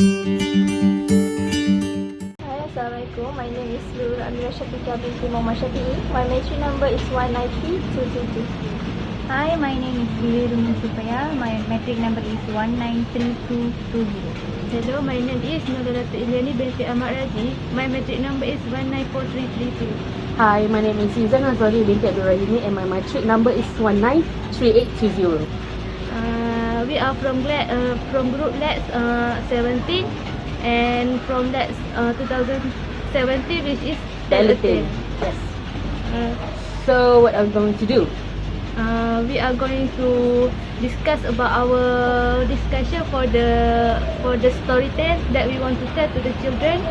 Hi, Assalamualaikum. My name is Nur Amira Syafiqah binti Muhammad Syafi'i. My matric number is 193222. Hi, my name is Dewi Rumi Supaya. My matric number is 193220. Hello, my name is Nurulatu Ilyani binti Ahmad Raji. My matric number is 194332. Hi, my name is Suzan Azwari binti Abdul Rahimi and my matric number is 193820. We are from group Let's 17 and from Let's 2017, which is Relative. Yes. So what are we going to do? We are going to discuss about our discussion for the story tale that we want to tell to the children,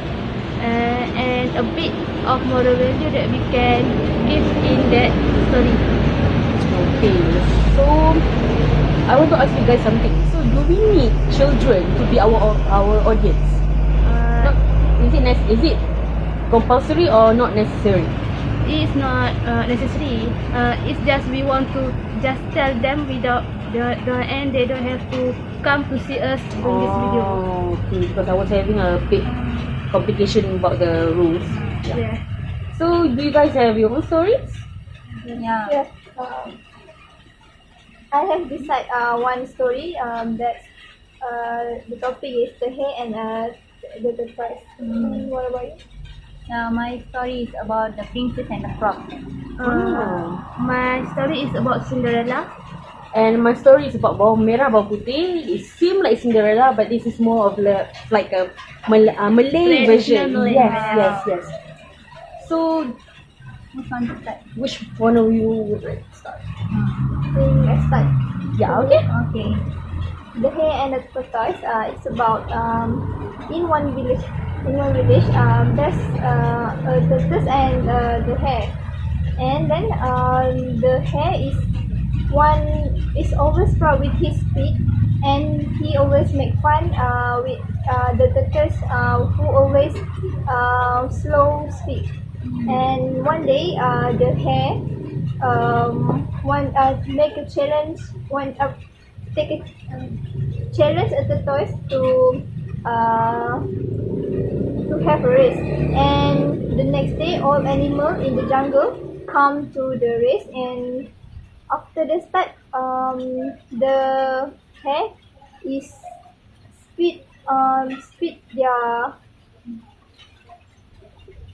and a bit of moral value that we can give in that story. Okay, so I want to ask you guys something. So do we need children to be our audience? Uh, Is it compulsory or not necessary? it's not necessary. It's just we want to just tell them without the end. They don't have to come to see us in this video. Oh, okay, because I was having a big complication about the rules. Yeah. So do you guys have your own stories? Yeah. Yes. I have decided one story. That's the topic is the hair and the tortoise. What about you? My story is about the princess and the frog. My story is about Cinderella. And my story is about bawang merah, bawang putih. It seems like Cinderella, but this is more of like a Malay version. Malay. Yes. So, Which one to start? which one of you would like to start? Let's start. Yeah, okay. Okay. The hare and the tortoise. It's about in one village. There's a tortoise and the hare, and then the hare is always proud with his speed, and he always make fun with the tortoise who always slow speak. And one day the hare make a challenge take a challenge a tortoise to have a race, and the next day all animals in the jungle come to the race, and after the start the hare is speed their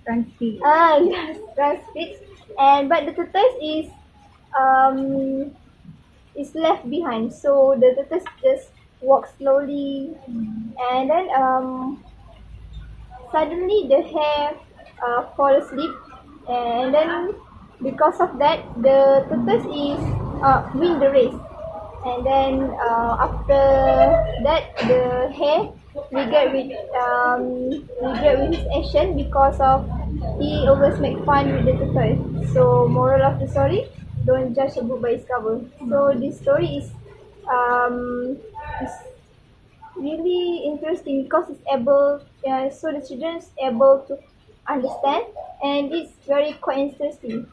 Front speed. yes, run speed, and but the tortoise is left behind, so the tortoise just walk slowly, and then suddenly the hare fall asleep, and then because of that the tortoise is win the race, and then after that the hare regret with his action because of he always make fun with the tortoise. So moral of the story, don't judge a book by its cover. So this story is really interesting because it's able so the children is able to understand, and it's very quite interesting.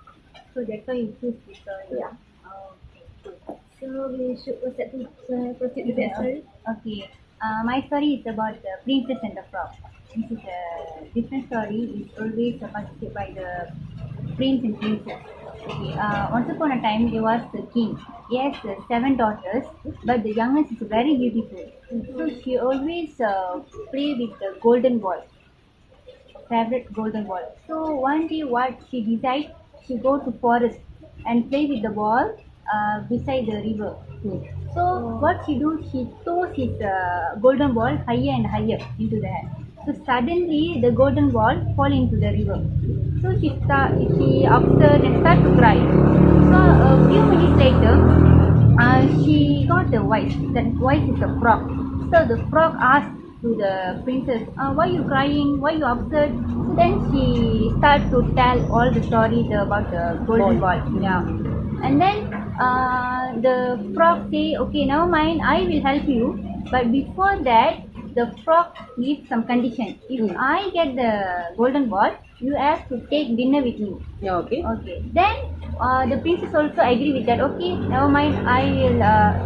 So that's why you choose this story. Yeah. Okay, good. So we should proceed with that story. Okay. My story is about the princess and the frog. This is a different story. It's always constituted by the prince and princess. Okay. Once upon a time, there was the king. He has 7 daughters, but the youngest is very beautiful. So she always play with the golden ball, favorite golden ball. So one day, what she decides, she go to forest and play with the ball beside the river. So what she do, she throws his golden ball higher and higher into the air. So suddenly the golden ball fall into the river. So she observed and start to cry. So a few minutes later, she got the voice. That voice is a frog. So the frog asked to the princess, "Why you crying? Why you upset?" So then she start to tell all the stories about the golden ball. Yeah. And then the frog say, "Okay, never mind, I will help you. But before that, the frog gives some condition. If I get the golden ball, you have to take dinner with me. Yeah, okay. Okay. Then the princess also agree with that. Okay, never mind. I will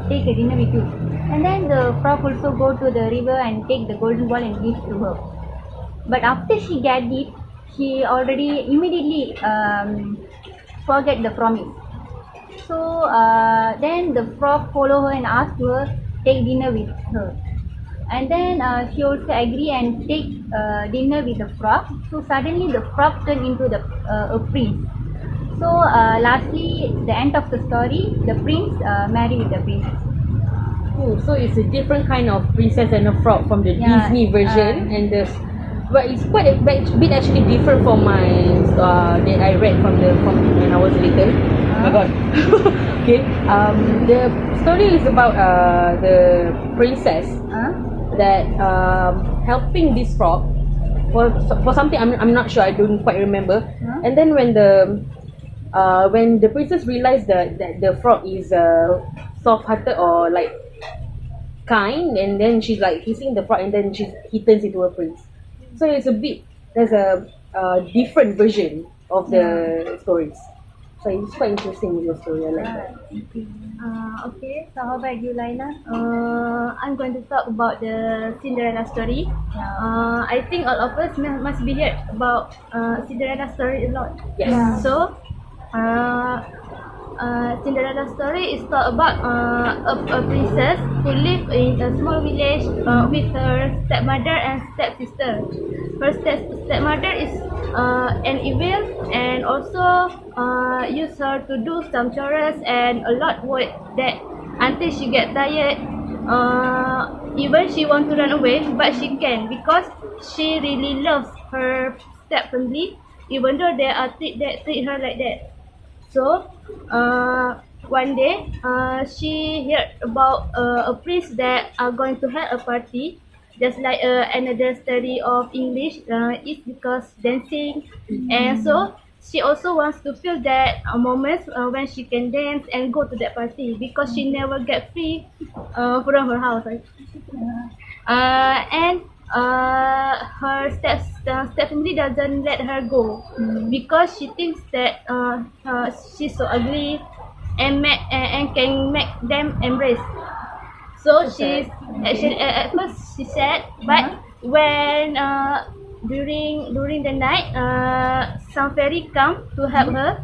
take a dinner with you. And then the frog also go to the river and take the golden ball and give to her. But after she get it, she already immediately forget the promise. So then the frog follow her and ask her take dinner with her. And then she also agree and take dinner with the frog. So suddenly the frog turned into the a prince. So lastly, the end of the story, the prince marry with the princess. Oh, so it's a different kind of Princess and a Frog from the Yeah, Disney version, and the but it's quite a bit actually different from my that I read from when I was little. Oh my god. Okay. The story is about the princess that helping this frog for something I'm not sure, I don't quite remember. And then when the princess realized that the frog is soft-hearted or like kind, and then she's like kissing the frog, and then he turns into a prince. So there's a different version of the stories. So it's quite interesting with your story. I like that. Okay, so how about you, Laila? I'm going to talk about the Cinderella story. I think all of us must be heard about Cinderella story a lot. Yes. Yeah. So, Cinderella story is talk about a princess who live in a small village with her stepmother and stepsister. Her stepmother is an evil and also use her to do some chores and a lot work that until she get tired. Even she want to run away, but she can because she really loves her step family, even though they treat her like that. So, one day, she heard about a priest that are going to have a party. Just like another study of English, it's because dancing, and so she also wants to feel that moments when she can dance and go to that party because she never get free from her house. Right? And her step family doesn't let her go because she thinks that she's so ugly and can make them embrace. So she's actually at first she said, but when during the night, some fairy come to help her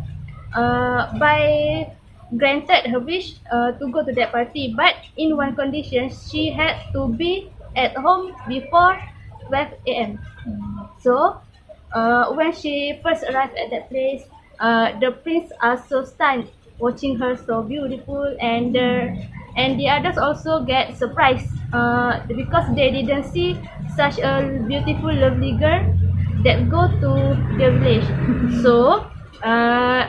by granted her wish to go to that party, but in one condition, she had to be at home before 12 a.m. So when she first arrived at that place, the prince are so stunned watching her so beautiful, and the others also get surprised because they didn't see such a beautiful lovely girl that go to the village. So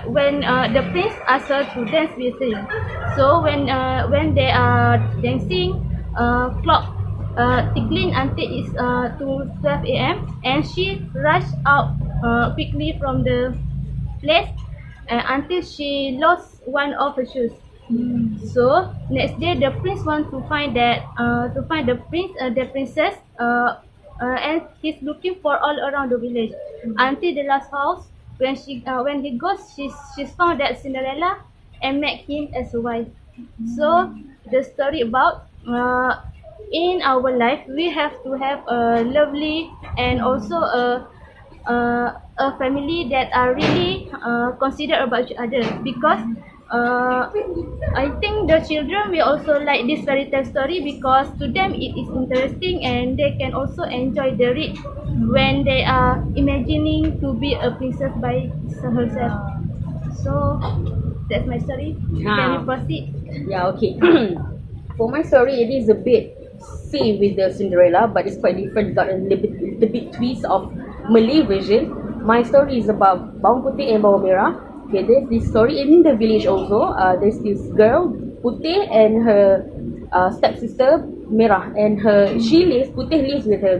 when the prince asked her to dance with him, so when they are dancing, clock tickling until it's to 12 a.m. and she rushed out quickly from the place until she lost one of her shoes. So next day, the prince want to find the princess, and he's looking for all around the village until the last house. When he goes, she's found that Cinderella and make him as a wife. So the story about in our life we have to have a lovely and also a family that are really consider about each other because I think the children will also like this fairy tale story because to them it is interesting and they can also enjoy the read when they are imagining to be a princess by herself. So that's my story. Can you proceed? Yeah, okay. For my story, it is a bit same with the Cinderella, but it's quite different. Got a little bit twist of Malay version. My story is about bawang putih and bawang merah. Okay, there's this story in the village also. There's this girl putih and her stepsister merah, and putih lives with her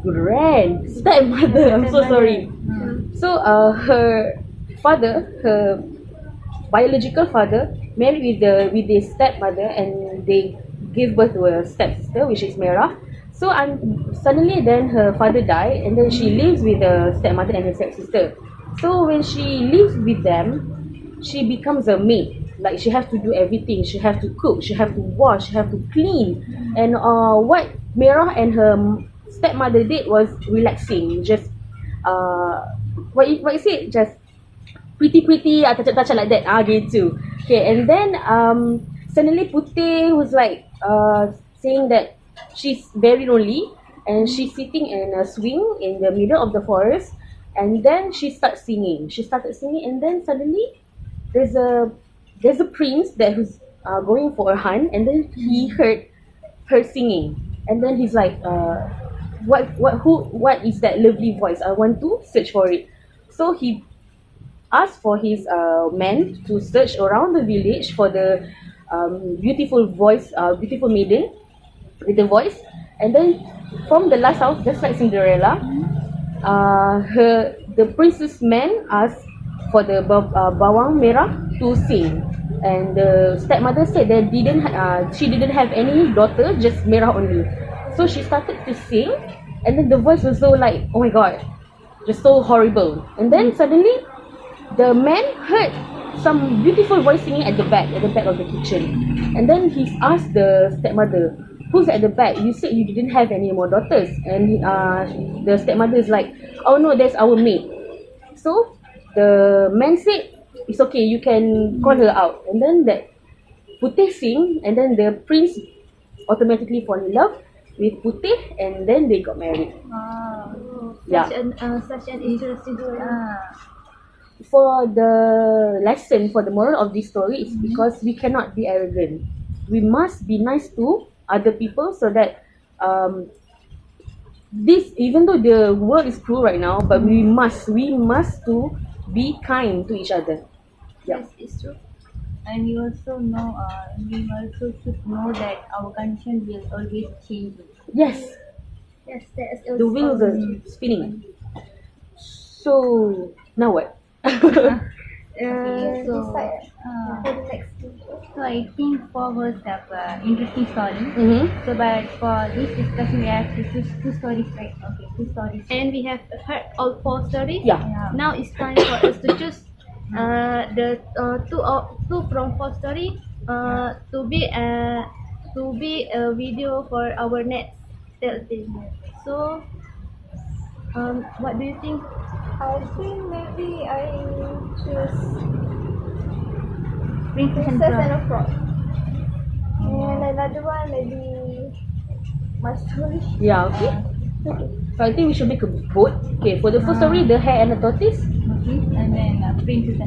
grand stepmother. I'm so sorry. So her biological father married with the stepmother, and they gave birth to a stepsister which is Merah. So suddenly then her father died, and then she lives with the stepmother and her stepsister. So when she lives with them, she becomes a maid. Like she has to do everything. She has to cook. She has to wash. She has to clean. And what Merah and her stepmother did was relaxing. Just what you say? Just pretty touch like that gitu. Okay, and then suddenly Putih was like saying that she's very lonely, and she's sitting in a swing in the middle of the forest, and then she started singing, and then suddenly there's a prince that who's going for a hunt, and then he heard her singing, and then he's like what is that lovely voice? I want to search for it. So he asked for his men to search around the village for the beautiful maiden with the voice. And then from the last house, just like Cinderella, the princess man asked for the bawang merah to sing, and the stepmother said that she didn't have any daughter, just merah only. So she started to sing, and then the voice was so like, oh my god, just so horrible. And then suddenly the man heard some beautiful voice singing at the back of the kitchen. And then he asked the stepmother, who's at the back? You said you didn't have any more daughters. And the stepmother is like, oh no, that's our maid. So the man said, it's okay, you can call her out. And then that Putih sing, and then the prince automatically fall in love with Putih, and then they got married. Yeah. Such an interesting story. For the lesson, for the moral of this story is because we cannot be arrogant. We must be nice to other people, so that this, even though the world is cruel right now, but we must to be kind to each other. Yeah. Yes, it's true. And we also know, we also should know that our condition will always change. Yes, Yes, that is the wheels are spinning. So now what? Okay, so, Decide uh, for the next video. so I think four was the interesting story. Mm-hmm. So, but for this discussion, we have to choose two stories, right? Okay, two stories. And we have heard all 4 stories. Yeah. Yeah. Now it's time for us to choose the two from 4 story to be a video for our next telltale. So what do you think? I think maybe I choose Princess and Princess and Frog. a Frog. And another one maybe my story. Yeah, okay. So I think we should make a vote. Okay, for the first story, the hare and the tortoise, Okay, and then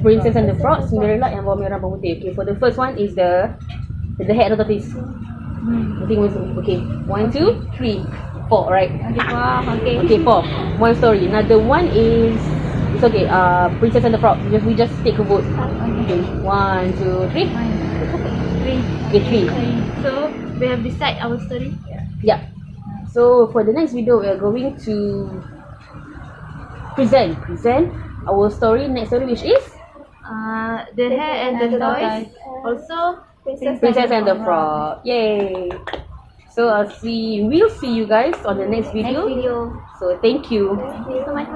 Princess and the Frog, Cinderella and bawang merah bawang putih. Okay, for the first one is the hare and the tortoise. I think okay. 1, 2, 3, 4, right? Okay, wow, okay. Okay, 4. One story. Another one is it's okay. Princess and the Frog. We just take a vote. Okay. 1, 2, 3. Three. Okay, 3. So we have decided our story. Yeah. So for the next video, we are going to present our story. Next story, which is The hare and the And the toys. toys. Also Princess and the Frog. Yay! So we'll see you guys on the next Next video. video. So thank you. Thank you so much.